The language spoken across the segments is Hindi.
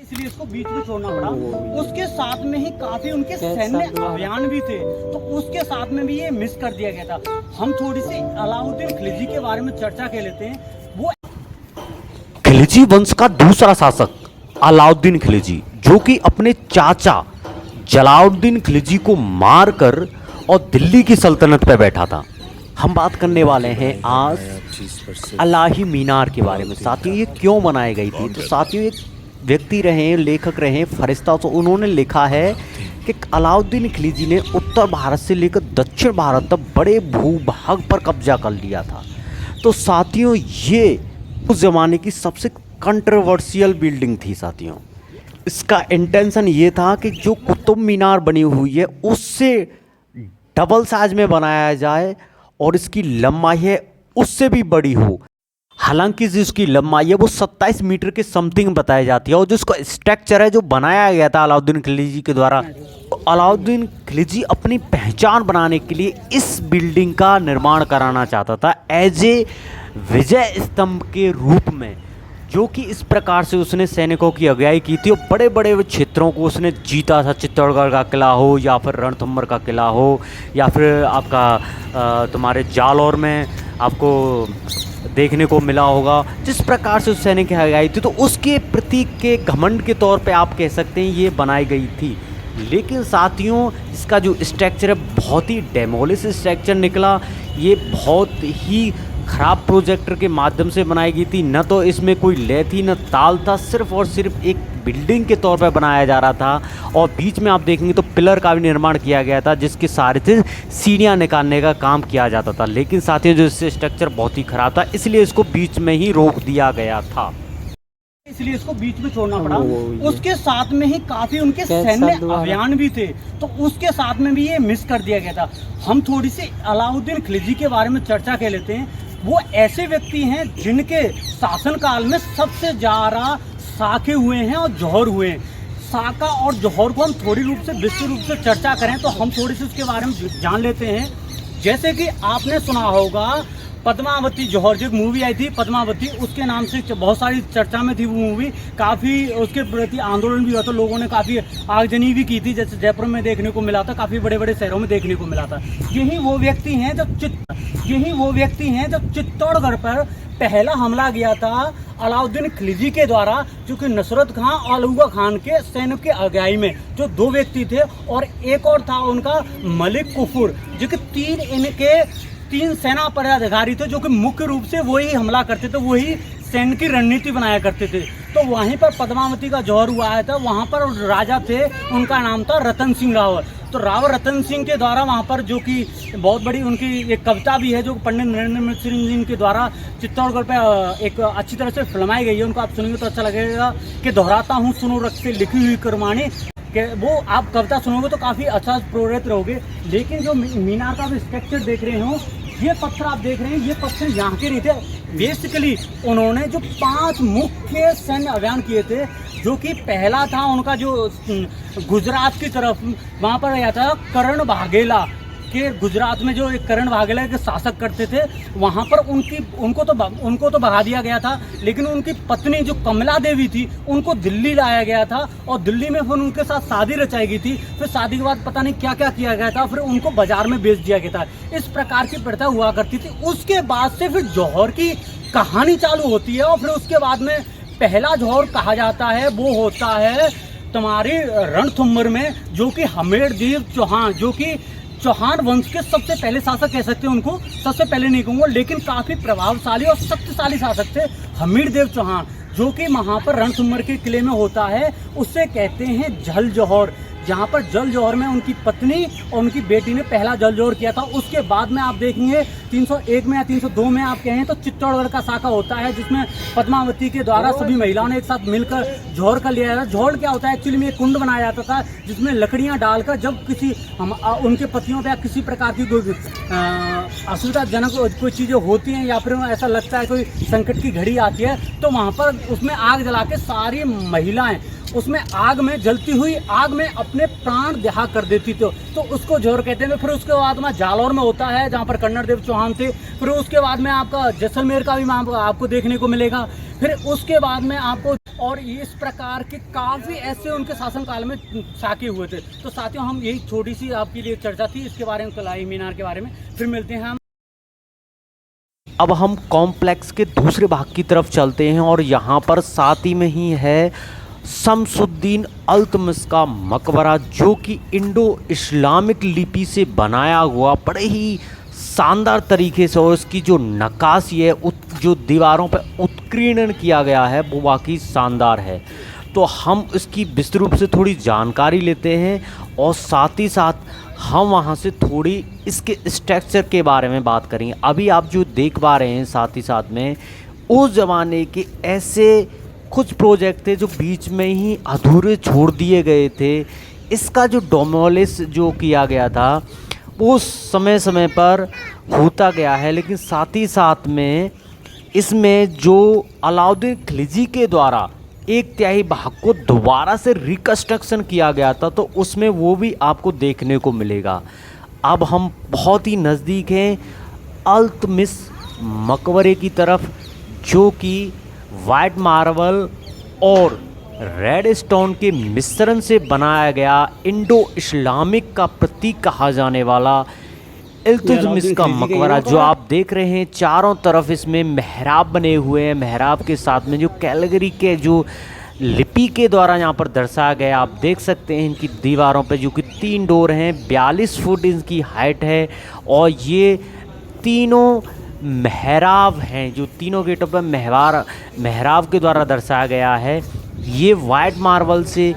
इसलिए इसको बीच में छोड़ना पड़ा। उसके साथ में ही काफी उनके सैन्य अभियान भी थे, तो उसके साथ में भी ये मिस कर दिया गया था। हम थोड़ी सी अलाउद्दीन खिलजी के बारे में चर्चा कर लेते हैं। वो खिलजी वंश का दूसरा शासक अलाउद्दीन खिलजी, जो कि अपने चाचा जलालुद्दीन खिलजी को मारकर और दिल्ली की सल्तनत पे बैठा था। हम बात करने वाले हैं आज अलाही मीनार के बारे में। साथियों, ये क्यों बनाई गई थी? तो साथियों, एक व्यक्ति रहे, लेखक रहे फरिश्ता, तो उन्होंने लिखा है कि अलाउद्दीन खिलजी ने उत्तर भारत से लेकर दक्षिण भारत तक बड़े भूभाग पर कब्जा कर लिया था। तो साथियों, ये उस ज़माने की सबसे कंट्रोवर्शियल बिल्डिंग थी। साथियों, इसका इंटेंशन ये था कि जो कुतुब मीनार बनी हुई है उससे डबल साइज में बनाया जाए और इसकी लंबाई है उससे भी बड़ी हो। हालांकि जिसकी लंबाई है वो 27 मीटर के समथिंग बताई जाती है, और जिसका स्ट्रक्चर है जो बनाया गया था अलाउद्दीन खिलजी के द्वारा, तो अलाउद्दीन खिलजी अपनी पहचान बनाने के लिए इस बिल्डिंग का निर्माण कराना चाहता था एज ए विजय स्तंभ के रूप में, जो कि इस प्रकार से उसने सैनिकों की अगुवाई की थी और बड़े बड़े क्षेत्रों को उसने जीता था। चित्तौड़गढ़ का किला हो या फिर रणथंभौर का किला हो या फिर आपका तुम्हारे जालौर में आपको देखने को मिला होगा। जिस प्रकार से उस सैनिक की अगुवाई थी, तो उसके प्रतीक के घमंड के तौर पे आप कह सकते हैं ये बनाई गई थी। लेकिन साथियों, इसका जो स्ट्रक्चर है बहुत ही डेमोलिश स्ट्रक्चर निकला। ये बहुत ही ख़राब प्रोजेक्टर के माध्यम से बनाई गई थी। न तो इसमें कोई लय थी न ताल था, सिर्फ और सिर्फ एक बिल्डिंग के तौर पर बनाया जा रहा था। और बीच में आप देखेंगे तो पिलर का भी निर्माण किया गया था, जिसके सारे थे सीढ़ियाँ निकालने का काम किया जाता था। लेकिन साथियों, जो इससे स्ट्रक्चर बहुत ही ख़राब था, इसलिए इसको बीच में ही रोक दिया गया था। इसलिए इसको बीच में छोड़ना पड़ा। उसके साथ में ही काफी उनके सैन्य अभियान भी थे, तो उसके साथ में भी ये मिस कर दिया गया था। हम थोड़ी सी अलाउद्दीन खिलजी के बारे में चर्चा कर लेते हैं। वो ऐसे व्यक्ति हैं जिनके शासनकाल में सबसे ज़्यादा साके हुए हैं और जौहर हुए हैं। साका और जौहर को हम थोड़ी रूप से विस्तृत रूप से चर्चा करें तो हम थोड़ी सी उसके बारे में जान लेते हैं। जैसे कि आपने सुना होगा पद्मावती जौहर, जो एक मूवी आई थी पद्मावती, उसके नाम से बहुत सारी चर्चा में थी वो मूवी। काफ़ी उसके प्रति आंदोलन भी हुआ था, लोगों ने काफ़ी आगजनी भी की थी, जैसे जयपुर में देखने को मिला था, काफ़ी बड़े बड़े शहरों में देखने को मिला था। यही वो व्यक्ति हैं जो चित्तौड़गढ़ पर पहला हमला किया था अलाउद्दीन खिलजी के द्वारा, जो कि नुसरत खां और अलुगा खान के सैनिक के अगुवाई में जो दो व्यक्ति थे, और एक और था उनका मलिक कुफर, जो कि तीन सेना पदाधिकारी थे, जो कि मुख्य रूप से वही हमला करते थे, वही सैन्य की रणनीति बनाया करते थे। तो वहीं पर पद्मावती का जौहर हुआ था। वहाँ पर राजा थे, उनका नाम था रतन सिंह रावत। तो राव रतन सिंह के द्वारा वहाँ पर, जो कि बहुत बड़ी उनकी एक कविता भी है जो पंडित नरेंद्र मिश्र जी के द्वारा चित्तौड़गढ़ पे एक अच्छी तरह से फिल्माई गई है। उनको आप सुनेंगे तो अच्छा लगेगा कि दोहराता हूँ सुनो रक्त से लिखी हुई कुर्बानी, कि वो आप कविता सुनोगे तो काफ़ी अच्छा प्रेरित रहोगे। लेकिन जो मीनार का भी स्ट्रक्चर देख रहे हो, ये पत्थर आप देख रहे हैं, ये पत्थर यहाँ के नहीं थे। बेसिकली उन्होंने जो 5 मुख्य सैन्य अभियान किए थे, जो कि पहला था उनका जो गुजरात की तरफ, वहाँ पर गया था करण वाघेला के, गुजरात में जो एक करण वाघेला के शासक करते थे, वहाँ पर उनको तो भगा दिया गया था। लेकिन उनकी पत्नी जो कमला देवी थी, उनको दिल्ली लाया गया था और दिल्ली में फिर उनके साथ शादी रचाई गई थी। फिर शादी के बाद पता नहीं क्या क्या किया गया था, फिर उनको बाजार में बेच दिया गया था। इस प्रकार की प्रथा हुआ करती थी। उसके बाद से फिर जौहर की कहानी चालू होती है, और फिर उसके बाद में पहला जौहर कहा जाता है वो होता है तुम्हारी रणथंभौर में, जो कि हमीरदेव चौहान, जो कि चौहान वंश के सबसे पहले शासक कह सकते हैं उनको, सबसे पहले नहीं कहूँगा, लेकिन काफ़ी प्रभावशाली और शक्तिशाली शासक थे हमीरदेव चौहान, जो कि वहाँ पर रणथंभौर के किले में होता है। उससे कहते हैं जल जौहर, जहाँ पर जल जौहर में उनकी पत्नी और उनकी बेटी ने पहला जल जौहर किया था। उसके बाद में आप देखेंगे 301 में या 302 में आप कहें तो चित्तौड़गढ़ का शाखा होता है, जिसमें पद्मावती के द्वारा सभी महिलाओं ने एक साथ मिलकर जौहर का लिया जाता। जौहर क्या होता है? एक्चुअली में एक कुंड बनाया जाता था, जिसमें लकड़ियाँ डालकर जब किसी उनके पतियों पर किसी प्रकार की कोई असुविधाजनक कोई चीज़ें होती हैं या फिर ऐसा लगता है कोई संकट की घड़ी आती है, तो वहाँ पर उसमें आग जला के सारी महिलाएँ उसमें आग में, जलती हुई आग में अपने प्राण दहा कर देती थी, तो उसको जौहर कहते हैं। फिर उसके बाद में जालौर में होता है, जहाँ पर कन्नड़देव चौहान थे। फिर उसके बाद में आपका जैसलमेर का भी आपको देखने को मिलेगा। फिर उसके बाद में आपको और इस प्रकार के काफ़ी ऐसे उनके शासनकाल में साके हुए थे। तो साथियों, हम यही छोटी सी आपके लिए चर्चा थी इसके बारे में, कलाई मीनार के बारे में। फिर मिलते हैं हम। अब हम कॉम्प्लेक्स के दूसरे भाग की तरफ चलते हैं और यहाँ पर साथ ही में ही है शमसुद्दीन अल्तमिश का मकबरा, जो कि इंडो इस्लामिक लिपि से बनाया हुआ बड़े ही शानदार तरीके से, और उसकी जो नक्काशी है, जो दीवारों पर उत्कीर्णन किया गया है, वो वाकई शानदार है। तो हम इसकी विस्तृत रूप से थोड़ी जानकारी लेते हैं और साथ ही साथ हम वहाँ से थोड़ी इसके स्ट्रक्चर के बारे में बात करेंगे। अभी आप जो देख पा रहे हैं साथ ही साथ में उस ज़माने के ऐसे कुछ प्रोजेक्ट थे जो बीच में ही अधूरे छोड़ दिए गए थे। इसका जो डोमोलिश जो किया गया था वो समय समय पर होता गया है, लेकिन साथ ही साथ में इसमें जो अलाउद्दीन खिलजी के द्वारा 1/3 भाग को दोबारा से रिकन्स्ट्रक्शन किया गया था, तो उसमें वो भी आपको देखने को मिलेगा। अब हम बहुत ही नज़दीक हैं अल्तमिश मकबरे की तरफ, जो कि वाइट मार्बल और रेड स्टोन के मिश्रण से बनाया गया इंडो इस्लामिक का प्रतीक कहा जाने वाला इल्तुतमिश का मकबरा, जो आप देख रहे हैं। चारों तरफ इसमें मेहराब बने हुए हैं। मेहराब के साथ में जो कैलगरी के जो लिपि के द्वारा यहाँ पर दर्शाया गया, आप देख सकते हैं इनकी दीवारों पे, जो कि 3 डोर हैं, 42 फुट इनकी हाइट है, और ये तीनों मेहराब हैं, जो तीनों गेटों पर मेहराब के द्वारा दर्शाया गया है। ये वाइट मार्बल से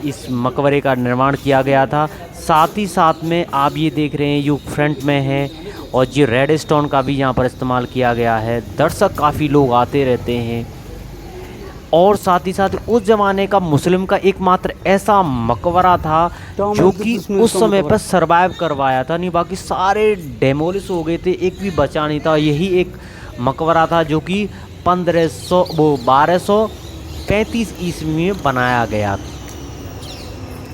इस मकबरे का निर्माण किया गया था। साथ ही साथ में आप ये देख रहे हैं जो फ्रंट में है, और ये रेड स्टोन का भी यहाँ पर इस्तेमाल किया गया है। दर्शक काफ़ी लोग आते रहते हैं। और साथ ही साथ उस ज़माने का मुस्लिम का एकमात्र ऐसा मकबरा था जो कि उस समय पर सरवाइव करवाया था, नहीं बाकी सारे डेमोलिश हो गए थे, एक भी बचा नहीं था। यही एक मकबरा था जो कि 1235 ईस्वी में बनाया गया।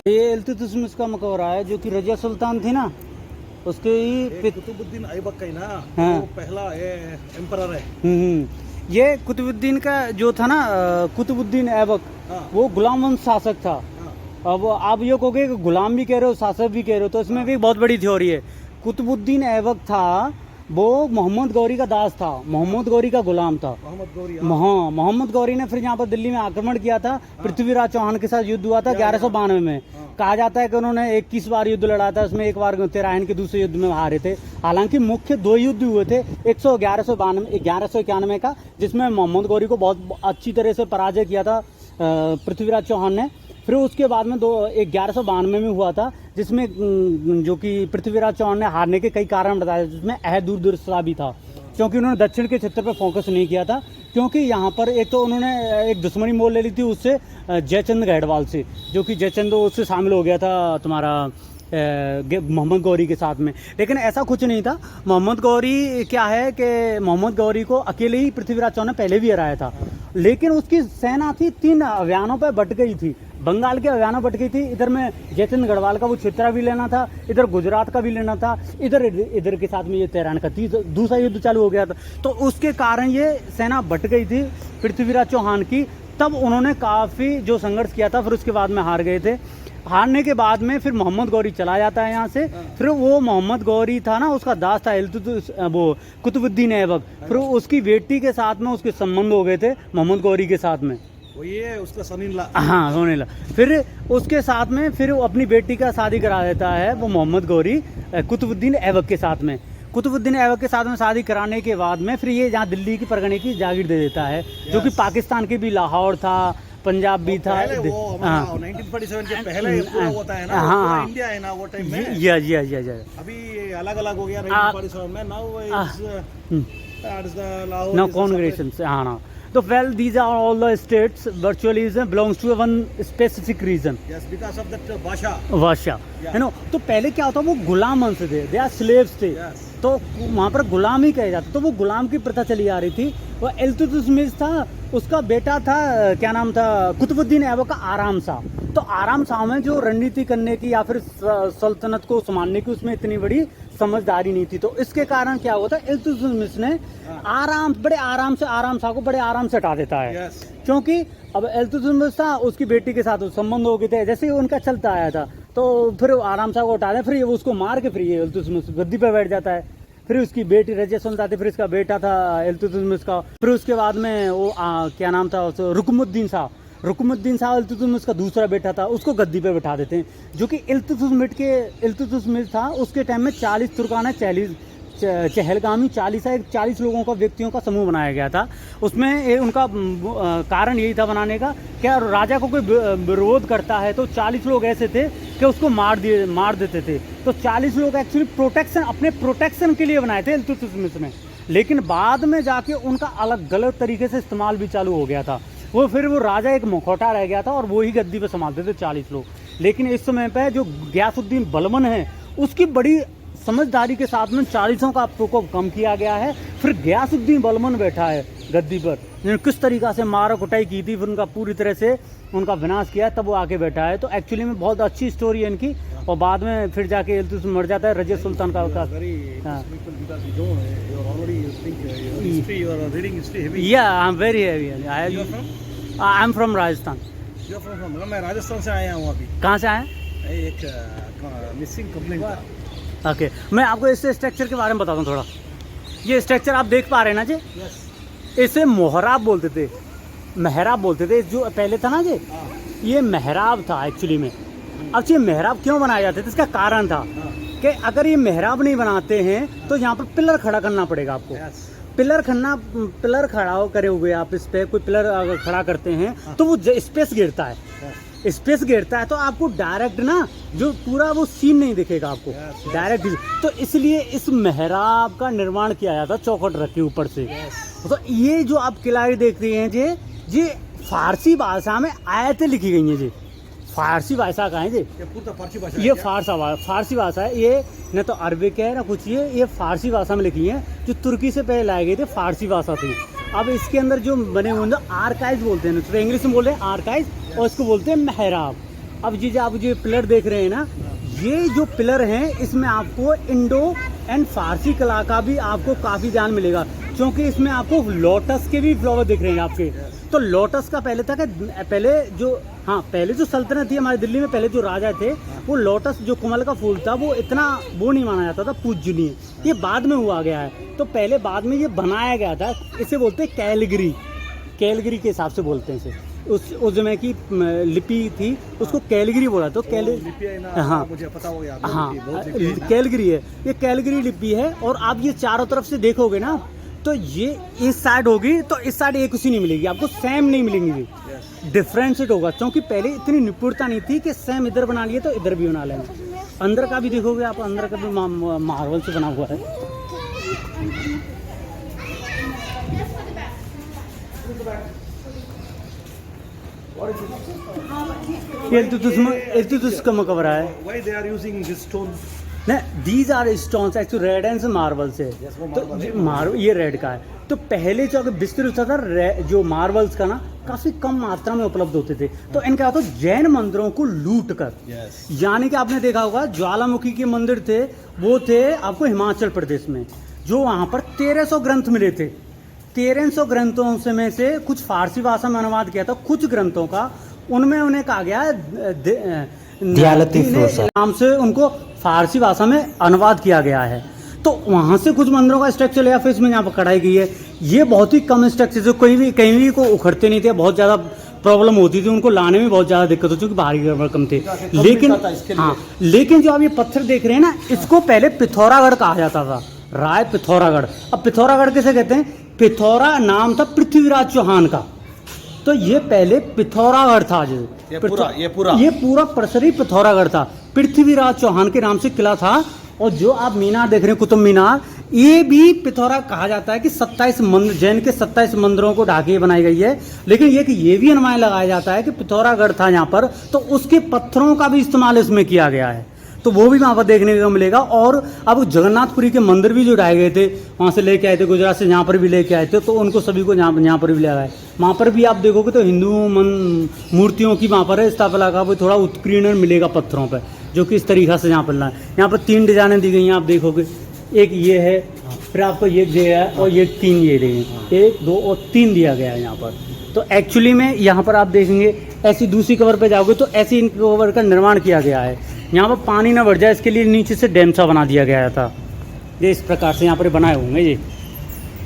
ये इल्तुतमिश का मकबरा है, जो कि रजिया सुल्तान थी ना, उसके ही कुतुबुद्दीन ऐबक का ही ना, हाँ। वो पहला एम्परर है। ये कुतुबुद्दीन का जो था ना, कुतुबुद्दीन ऐबक, हाँ। वो गुलाम वंश शासक था। हाँ। अब आप ये कहोगे कि गुलाम भी कह रहे हो, शासक भी कह रहे हो, तो इसमें भी बहुत बड़ी थ्योरी है। कुतुबुद्दीन ऐबक था, वो मोहम्मद गौरी का दास था, मोहम्मद गौरी का गुलाम था। मोहम्मद गौरी, हाँ, मोहम्मद गौरी ने फिर यहाँ पर दिल्ली में आक्रमण किया था। पृथ्वीराज चौहान के साथ युद्ध हुआ था 1192 में। कहा जाता है कि उन्होंने 21 बार युद्ध लड़ा था, उसमें एक बार तेराहन के दूसरे युद्ध में हारे थे। हालांकि मुख्य 2 युद्ध हुए थे, 1191 का, जिसमें मोहम्मद गौरी को बहुत अच्छी तरह से पराजय किया था पृथ्वीराज चौहान ने। फिर उसके बाद में 1192 में हुआ था, जिसमें जो कि पृथ्वीराज चौहान ने हारने के कई कारण बताए, जिसमें अहदुर्दुर्सला भी था, क्योंकि उन्होंने दक्षिण के क्षेत्र पर फोकस नहीं किया था। क्योंकि यहाँ पर एक तो उन्होंने एक दुश्मनी मोल ले ली थी उससे, जयचंद गढ़वाल से, जो कि जयचंद उससे शामिल हो गया था तुम्हारा मोहम्मद गौरी के साथ में। लेकिन ऐसा कुछ नहीं था। मोहम्मद गौरी क्या है कि मोहम्मद गौरी को अकेले ही पृथ्वीराज चौहान ने पहले भी हराया था, लेकिन उसकी सेना थी 3 अभियानों पर बट गई थी। बंगाल के अभियानों बट गई थी। इधर में जयचंद गढ़वाल का वो क्षेत्र भी लेना था, इधर गुजरात का भी लेना था, इधर के साथ में ये तेहरान का दूसरा युद्ध चालू हो गया था। तो उसके कारण ये सेना बट गई थी पृथ्वीराज चौहान की। तब उन्होंने काफ़ी जो संघर्ष किया था, फिर उसके बाद में हार गए थे। हारने के बाद में फिर मोहम्मद गौरी चला जाता है यहाँ से। फिर वो मोहम्मद गौरी था ना, उसका दास था वो कुतुबुद्दीन ऐबक। फिर उसकी बेटी के साथ में उसके संबंध हो गए थे मोहम्मद गौरी के साथ में। वो ये उसका सनीला, हाँ, होने लगा। फिर उसके साथ में फिर वो अपनी बेटी का शादी करा देता है वो मोहम्मद गौरी कुतुबुद्दीन ऐबक के साथ में। कुतुबुद्दीन ऐबक के साथ में शादी कराने के बाद में फिर ये जहाँ दिल्ली की परगने की जागीर दे देता है, जो कि पाकिस्तान के भी लाहौर था, पंजाब भी था। वो 1947 के पहले पूरा होता है ना, हाँ, इंडिया है ना वो टाइम में। जी। अभी अलग अलग हो गया 1947 में। Now congregations, हाँ। So well, these are all the states virtually belongs to one specific region. Yes, because of that Basha. Washa, है ना। तो पहले क्या होता, वो गुलाम वंश थे, दे आर स्लेव्स थे। Yes. तो वहाँ पर गुलाम ही कहे जाते, तो वो गुलाम की प्रथा चली आ रही थी। वो इल्तुतमिश था, उसका बेटा था, क्या नाम था, कुतुबुद्दीन ऐबक का आराम शाह। तो आराम शाह में जो रणनीति करने की या फिर सल्तनत को संभालने की उसमें इतनी बड़ी समझदारी नहीं थी। तो इसके कारण क्या हुआ था, इल्तुतमिश ने बड़े आराम से बड़े आराम से हटा देता है। Yes. क्योंकि अब इल्तुतमिश था, उसकी बेटी के साथ संबंध हो गए थे, जैसे ही उनका चलता आया था तो फिर आराम से वो हटा दे, फिर ये उसको मार के फिर ये इल्तुतमिश गद्दी पे बैठ जाता है। फिर उसकी बेटी रजिया सुल्तान थी, फिर इसका बेटा था इल्तुतमिश का। फिर उसके बाद में वो क्या नाम था, रुकमुद्दीन शाह इल्तुतमिश का दूसरा बेटा था, उसको गद्दी पे बिठा देते हैं। जो कि इल्तुतमिश था उसके टाइम में 40 तुर्काना चहलगामी 40 लोगों का, व्यक्तियों का समूह बनाया गया था। उसमें उनका कारण यही था बनाने का, क्या राजा को कोई विरोध करता है तो 40 लोग ऐसे थे कि उसको मार देते थे। तो 40 लोग एक्चुअली अपने प्रोटेक्शन के लिए बनाए थे इल्तुतमिश ने, लेकिन बाद में जाके उनका अलग गलत तरीके से इस्तेमाल भी चालू हो गया था। फिर वो राजा एक मुखौटा रह गया था और वो ही गद्दी पे संभालते थे 40 लोग। लेकिन इस समय पे जो गयासुद्दीन बलबन है उसकी बड़ी समझदारी के साथ में 40 का प्रकोप कम किया गया है। फिर गयासुद्दीन बलबन बैठा है गद्दी पर, जिन्होंने किस तरीक़ा से मारा कुटाई की थी, फिर उनका पूरी तरह से उनका विनाश किया, तब वो आके बैठा है। तो एक्चुअली में बहुत अच्छी स्टोरी है इनकी। और बाद में फिर जाके इल्तुतमिश मर जाता है, रजिया सुल्तान का आई एम फ्रॉम राजस्थान। मैं राजस्थान से आया हूँ अभी। कहाँ से आए? एक मिसिंग कंप्लेंट था। ओके, मैं आपको इस स्ट्रक्चर के बारे में बताता हूँ थोड़ा। ये स्ट्रक्चर आप देख पा रहे हैं ना जी, इसे मोहराब बोलते थे, महराब बोलते थे। जो पहले था ना जी, ये महराब था एक्चुअली में। अब ये महराब क्यों बनाए जाते थे, इसका कारण था कि अगर ये महराब नहीं बनाते हैं तो यहाँ पर पिलर खड़ा करना पड़ेगा आपको। पिलर खड़ा करे हुए आप इस पे कोई पिलर अगर खड़ा करते हैं तो वो स्पेस गिरता है, तो आपको डायरेक्ट ना जो पूरा वो सीन नहीं दिखेगा आपको डायरेक्ट। तो इसलिए इस मेहराब का निर्माण किया जाता, चौखट रखी ऊपर से। तो ये जो आप किलाई देख रहे हैं जी फारसी भाषा में आयतें लिखी गई हैं जी। फारसी भाषा का है जी, ये फारसी भाषा है। ये न तो अरबिक है ना कुछ, ये फारसी भाषा में लिखी है, जो तुर्की से पहले लाई गई थी, फारसी भाषा थी। अब इसके अंदर जो बने हुए आर्काइव बोलते हैं, तो इंग्लिश में बोल रहे हैं आर्काइव, और इसको बोलते हैं महराब। अब जी आप जो पिलर देख रहे हैं ना, ये जो पिलर हैं इसमें आपको इंडो एंड फारसी कला का भी आपको काफ़ी ज्ञान मिलेगा, क्योंकि इसमें आपको लोटस के भी फ्लावर दिख रहे हैं आपके। तो लोटस का पहले था कि पहले जो सल्तनत थी हमारी दिल्ली में, पहले जो राजा थे वो लोटस जो कमल का फूल था वो इतना वो नहीं माना जाता था पूजनीय, ये बाद में हुआ गया है। तो पहले बाद में ये बनाया गया था, इसे बोलते हैं कैलगरी के हिसाब से बोलते हैं इसे। उस समय की लिपि थी, उसको कैलगरी बोला। तो हाँ मुझे पता हो गया, कैलगरी है, ये कैलगरी लिपि है। और आप ये चारों तरफ से देखोगे ना, तो ये इस साइड होगी तो इस साइड एक उसी नहीं मिलेगी आपको, सेम नहीं मिलेंगी, डिफरेंशिएट होगा। क्योंकि पहले इतनी निपुणता नहीं थी कि सेम इधर बना लिए तो इधर भी बना लेंगे। अंदर का भी देखोगे आप, अंदर का भी मार्बल से बना हुआ है। इल्तुतमिश का मकबरा है। Why they are using these stones? These are stones actually red and marble से। तो ये रेड का है। तो पहले जो अगर बिस्तर होता था जो मार्बल्स का ना काफ़ी कम मात्रा में उपलब्ध होते थे, तो इनका होता जैन मंदिरों को लूट कर, यानी कि आपने देखा होगा ज्वालामुखी के मंदिर थे, वो थे आपको हिमाचल प्रदेश में, जो वहाँ पर 1300 ग्रंथ मिले थे। 1300 ग्रंथों से में से कुछ फारसी भाषा में अनुवाद किया था, कुछ ग्रंथों का उनमें उन्हें कहा गया नाम से उनको फारसी भाषा में अनुवाद किया गया है। तो वहाँ से कुछ मंदिरों का स्ट्रक्चर लिया, फिर इसमें यहाँ पर कढ़ाई गई है। ये बहुत ही कम स्ट्रक्चर, जो कहीं भी को उखड़ते नहीं थे, बहुत ज़्यादा प्रॉब्लम होती थी, उनको लाने में बहुत ज़्यादा दिक्कत होती, क्योंकि भारी कम थे। लेकिन जो आप ये पत्थर देख रहे हैं ना, इसको पहले पिथौरागढ़ कहा जाता था, राय पिथौरागढ़। अब पिथौरागढ़ किसे कहते हैं? पिथौरा नाम था पृथ्वीराज चौहान का, तो ये पहले पिथौरागढ़ था। ये पूरा परिसर ही पिथौरागढ़ था, पृथ्वीराज चौहान के नाम से किला था। और जो आप मीनार देख रहे हैं, कुतुब मीनार, ये भी पिथौरा कहा जाता है कि 27 मंदिर, जैन के 27 मंदिरों को ढाके बनाई गई है। लेकिन ये भी अनुमान लगाया जाता है कि पिथौरागढ़ था यहाँ पर, तो उसके पत्थरों का भी इस्तेमाल इसमें किया गया है, तो वो भी वहाँ पर देखने को मिलेगा। और अब जगन्नाथपुरी के मंदिर भी जो ढाए गए थे, वहाँ से लेके आए थे, गुजरात से यहाँ पर भी लेके आए थे, तो उनको सभी को यहाँ पर भी लगाए। वहाँ पर भी आप देखोगे तो हिंदू मूर्तियों की वहाँ पर स्थापना का भी थोड़ा उत्कीर्णन मिलेगा पत्थरों पर। जो कि इस तरीक़ा से यहाँ पर लाए। यहाँ पर 3 डिज़ाइनें दी गई हैं, आप देखोगे। एक ये है, फिर आपको ये दिया है और ये 3 ये दिए हैं, 1 2 और 3 दिया गया है यहाँ पर। तो एक्चुअली में यहाँ पर आप देखेंगे ऐसी दूसरी कवर पे जाओगे तो ऐसी इन कवर का निर्माण किया गया है। यहाँ पर पानी ना बढ़ जाए इसके लिए नीचे से डैम सा बना दिया गया था। ये इस प्रकार से यहाँ पर बनाए होंगे। ये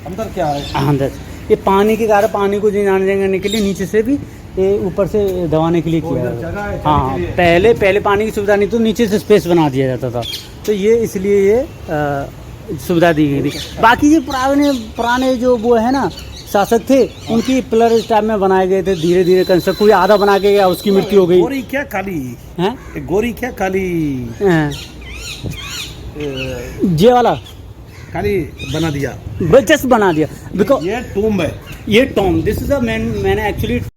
अंदर क्या है? अंदर ये पानी के कारण पानी को जाने के लिए नीचे से भी ये ऊपर से दबाने के लिए किया इधर जगह है है। चढ़ने हाँ, के लिए। पहले पानी की सुविधा नहीं तो नीचे से स्पेस बना दिया जाता था, तो ये इसलिए ये सुविधा दी गई थी। बाकी ये पुराने जो वो है ना शासक थे, उनकी पिलर इस टाइप में बनाए गए थे। धीरे धीरे कंस्ट्रक्ट, कोई आधा बना के गया उसकी मृत्यु हो गई गोरी क्या काली है। एक गोरी क्या काली ये वाला काली बना दिया, जस्ट बना दिया बिकॉज ये टूम्ब है। ये टॉम दिस इज अ मैंने एक्चुअली